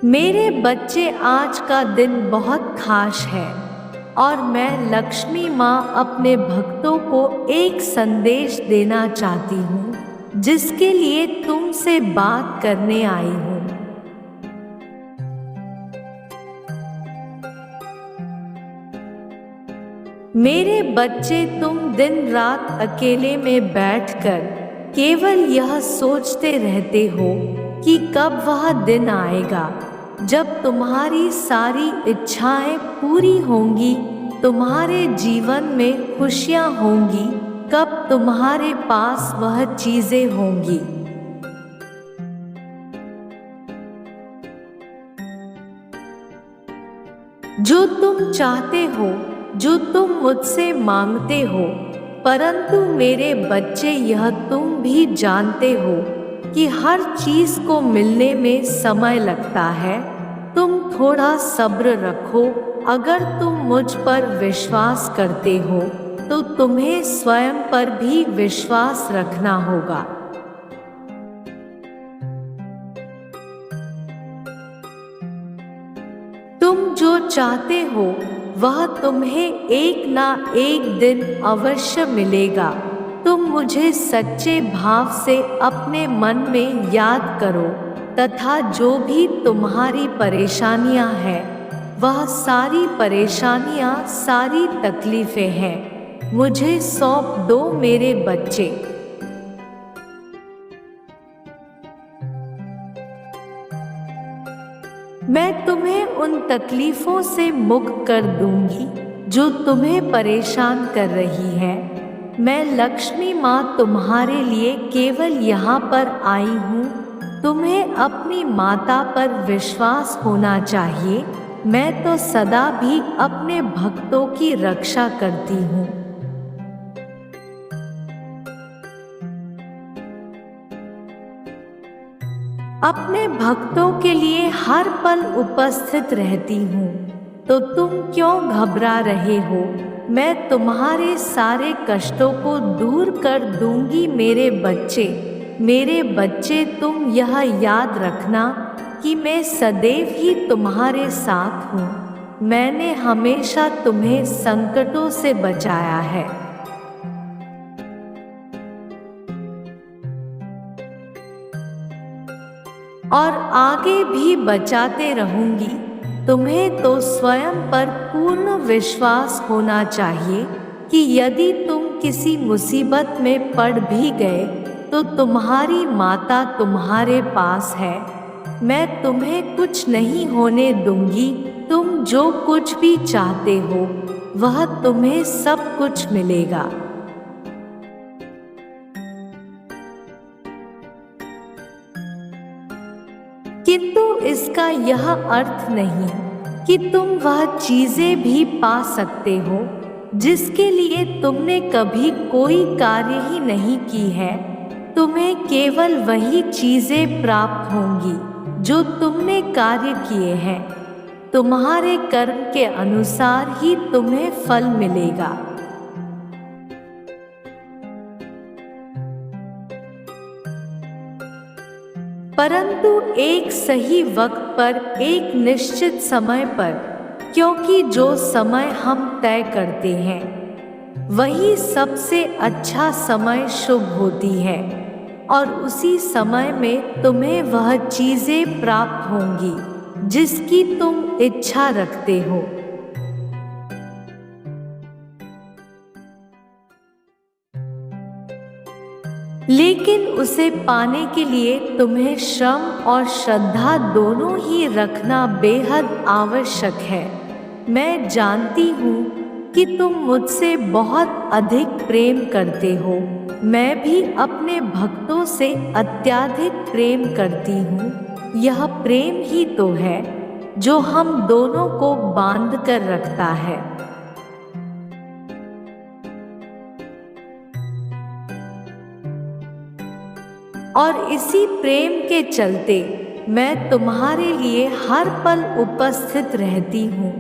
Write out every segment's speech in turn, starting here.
मेरे बच्चे, आज का दिन बहुत खास है और मैं लक्ष्मी माँ अपने भक्तों को एक संदेश देना चाहती हूँ जिसके लिए तुमसे बात करने आई हूँ। मेरे बच्चे, तुम दिन रात अकेले में बैठकर केवल यह सोचते रहते हो कि कब वह दिन आएगा जब तुम्हारी सारी इच्छाएं पूरी होंगी, तुम्हारे जीवन में खुशियां होंगी, कब तुम्हारे पास वह चीजें होंगी जो तुम चाहते हो, जो तुम मुझसे मांगते हो। परंतु मेरे बच्चे, यह तुम भी जानते हो कि हर चीज को मिलने में समय लगता है। तुम थोड़ा सब्र रखो। अगर तुम मुझ पर विश्वास करते हो तो तुम्हें स्वयं पर भी विश्वास रखना होगा। तुम जो चाहते हो वह तुम्हें एक ना एक दिन अवश्य मिलेगा। तुम मुझे सच्चे भाव से अपने मन में याद करो तथा जो भी तुम्हारी परेशानियां हैं, वह सारी परेशानियां, सारी तकलीफें हैं, मुझे सौंप दो मेरे बच्चे। मैं तुम्हें उन तकलीफों से मुक्त कर दूंगी जो तुम्हें परेशान कर रही है। मैं लक्ष्मी माँ तुम्हारे लिए केवल यहाँ पर आई हूँ। तुम्हें अपनी माता पर विश्वास होना चाहिए। मैं तो सदा भी अपने भक्तों की रक्षा करती हूँ। अपने भक्तों के लिए हर पल उपस्थित रहती हूँ, तो तुम क्यों घबरा रहे हो? मैं तुम्हारे सारे कष्टों को दूर कर दूंगी मेरे बच्चे। मेरे बच्चे, तुम यह याद रखना कि मैं सदैव ही तुम्हारे साथ हूँ। मैंने हमेशा तुम्हें संकटों से बचाया है और आगे भी बचाते रहूंगी। तुम्हें तो स्वयं पर पूर्ण विश्वास होना चाहिए कि यदि तुम किसी मुसीबत में पड़ भी गए तो तुम्हारी माता तुम्हारे पास है। मैं तुम्हें कुछ नहीं होने दूंगी। तुम जो कुछ भी चाहते हो वह तुम्हें सब कुछ मिलेगा। किंतु इसका यह अर्थ नहीं कि तुम वह चीजें भी पा सकते हो जिसके लिए तुमने कभी कोई कार्य ही नहीं की है। तुम्हें केवल वही चीजें प्राप्त होंगी जो तुमने कार्य किए हैं। तुम्हारे कर्म के अनुसार ही तुम्हें फल मिलेगा। परंतु एक सही वक्त पर, एक निश्चित समय पर, क्योंकि जो समय हम तय करते हैं वही सबसे अच्छा समय शुभ होती है और उसी समय में तुम्हें वह चीजें प्राप्त होंगी जिसकी तुम इच्छा रखते हो। लेकिन उसे पाने के लिए तुम्हें श्रम और श्रद्धा दोनों ही रखना बेहद आवश्यक है। मैं जानती हूँ कि तुम मुझसे बहुत अधिक प्रेम करते हो। मैं भी अपने भक्तों से अत्यधिक प्रेम करती हूँ। यह प्रेम ही तो है जो हम दोनों को बांध कर रखता है। और इसी प्रेम के चलते मैं तुम्हारे लिए हर पल उपस्थित रहती हूँ।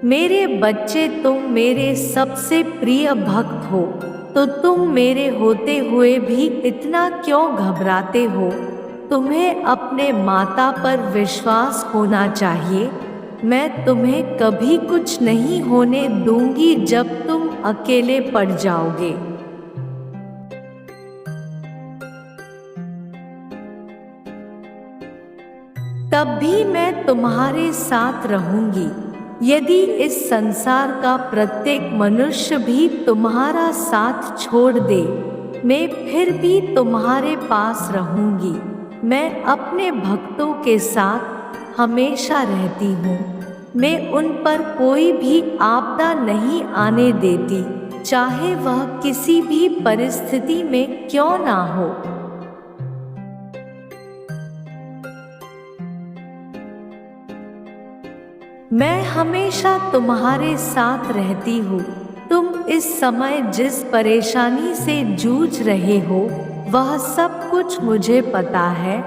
मेरे बच्चे, तुम मेरे सबसे प्रिय भक्त हो, तो तुम मेरे होते हुए भी इतना क्यों घबराते हो? तुम्हें अपने माता पर विश्वास होना चाहिए। मैं तुम्हें कभी कुछ नहीं होने दूंगी जब तुम अकेले पड़ जाओगे। तब भी मैं तुम्हारे साथ रहूंगी। यदि इस संसार का प्रत्येक मनुष्य भी तुम्हारा साथ छोड़ दे, मैं फिर भी तुम्हारे पास रहूंगी। मैं अपने भक्तों के साथ हमेशा रहती हूँ। मैं उन पर कोई भी आपदा नहीं आने देती, चाहे वह किसी भी परिस्थिति में क्यों ना हो। मैं हमेशा तुम्हारे साथ रहती हूँ। तुम इस समय जिस परेशानी से जूझ रहे हो, वह सब कुछ मुझे पता है।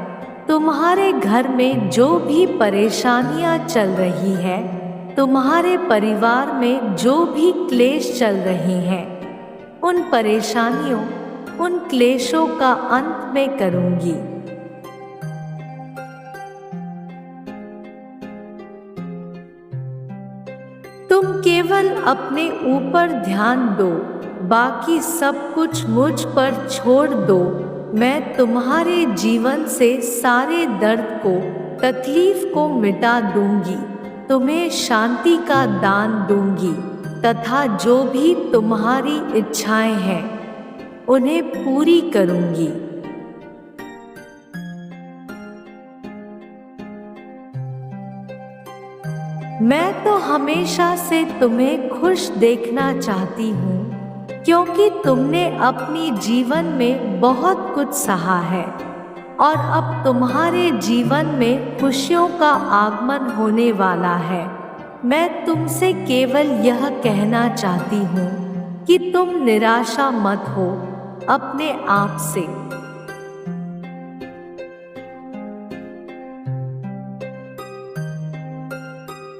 तुम्हारे घर में जो भी परेशानियां चल रही है, तुम्हारे परिवार में जो भी क्लेश चल रहे हैं, उन परेशानियों, उन क्लेशों का अंत मैं करूंगी। तुम केवल अपने ऊपर ध्यान दो, बाकी सब कुछ मुझ पर छोड़ दो। मैं तुम्हारे जीवन से सारे दर्द को, तकलीफ को मिटा दूंगी। तुम्हें शांति का दान दूंगी तथा जो भी तुम्हारी इच्छाएं हैं, उन्हें पूरी करूंगी। मैं तो हमेशा से तुम्हें खुश देखना चाहती हूँ, क्योंकि तुमने अपनी जीवन में बहुत कुछ सहा है और अब तुम्हारे जीवन में खुशियों का आगमन होने वाला है। मैं तुमसे केवल यह कहना चाहती हूँ कि तुम निराशा मत हो अपने आप से।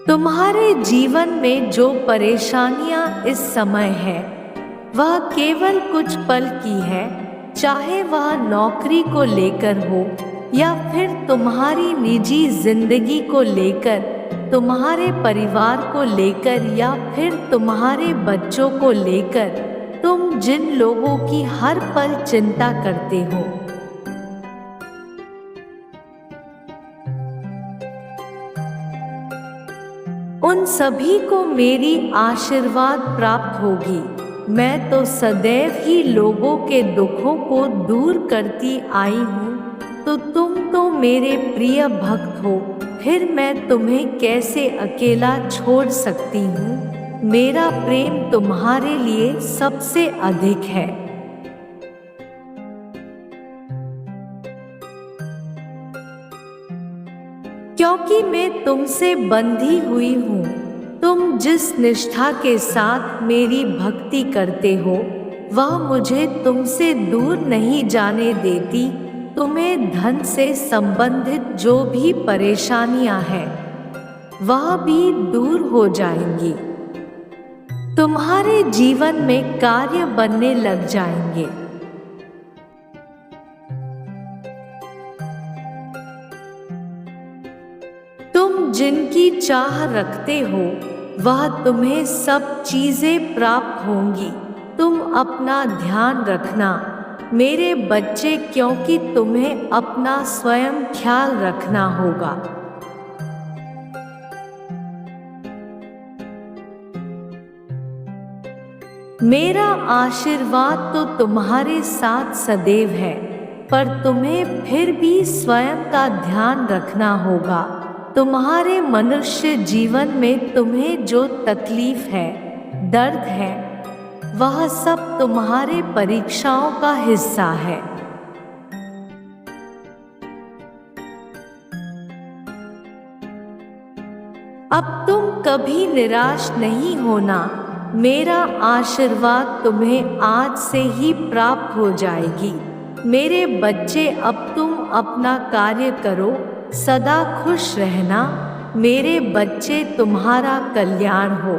तुम्हारे जीवन में जो परेशानियां इस समय है, वह केवल कुछ पल की है, चाहे वह नौकरी को लेकर हो या फिर तुम्हारी निजी जिंदगी को लेकर, तुम्हारे परिवार को लेकर या फिर तुम्हारे बच्चों को लेकर। तुम जिन लोगों की हर पल चिंता करते हो, उन सभी को मेरी आशीर्वाद प्राप्त होगी। मैं तो सदैव ही लोगों के दुखों को दूर करती आई हूँ, तो तुम तो मेरे प्रिय भक्त हो, फिर मैं तुम्हें कैसे अकेला छोड़ सकती हूँ। मेरा प्रेम तुम्हारे लिए सबसे अधिक है। क्योंकि मैं तुमसे बंधी हुई हूँ। तुम जिस निष्ठा के साथ मेरी भक्ति करते हो, वह मुझे तुमसे दूर नहीं जाने देती। तुम्हें धन से संबंधित जो भी परेशानियां हैं, वह भी दूर हो जाएंगी। तुम्हारे जीवन में कार्य बनने लग जाएंगे। तुम जिनकी चाह रखते हो, वह तुम्हें सब चीजें प्राप्त होंगी। तुम अपना ध्यान रखना मेरे बच्चे, क्योंकि तुम्हें अपना स्वयं ख्याल रखना होगा। मेरा आशीर्वाद तो तुम्हारे साथ सदैव है, पर तुम्हें फिर भी स्वयं का ध्यान रखना होगा। तुम्हारे मनुष्य जीवन में तुम्हें जो तकलीफ है, दर्द है, वह सब तुम्हारे परीक्षाओं का हिस्सा है। अब तुम कभी निराश नहीं होना। मेरा आशीर्वाद तुम्हें आज से ही प्राप्त हो जाएगी। मेरे बच्चे, अब तुम अपना कार्य करो, सदा खुश रहना। मेरे बच्चे, तुम्हारा कल्याण हो।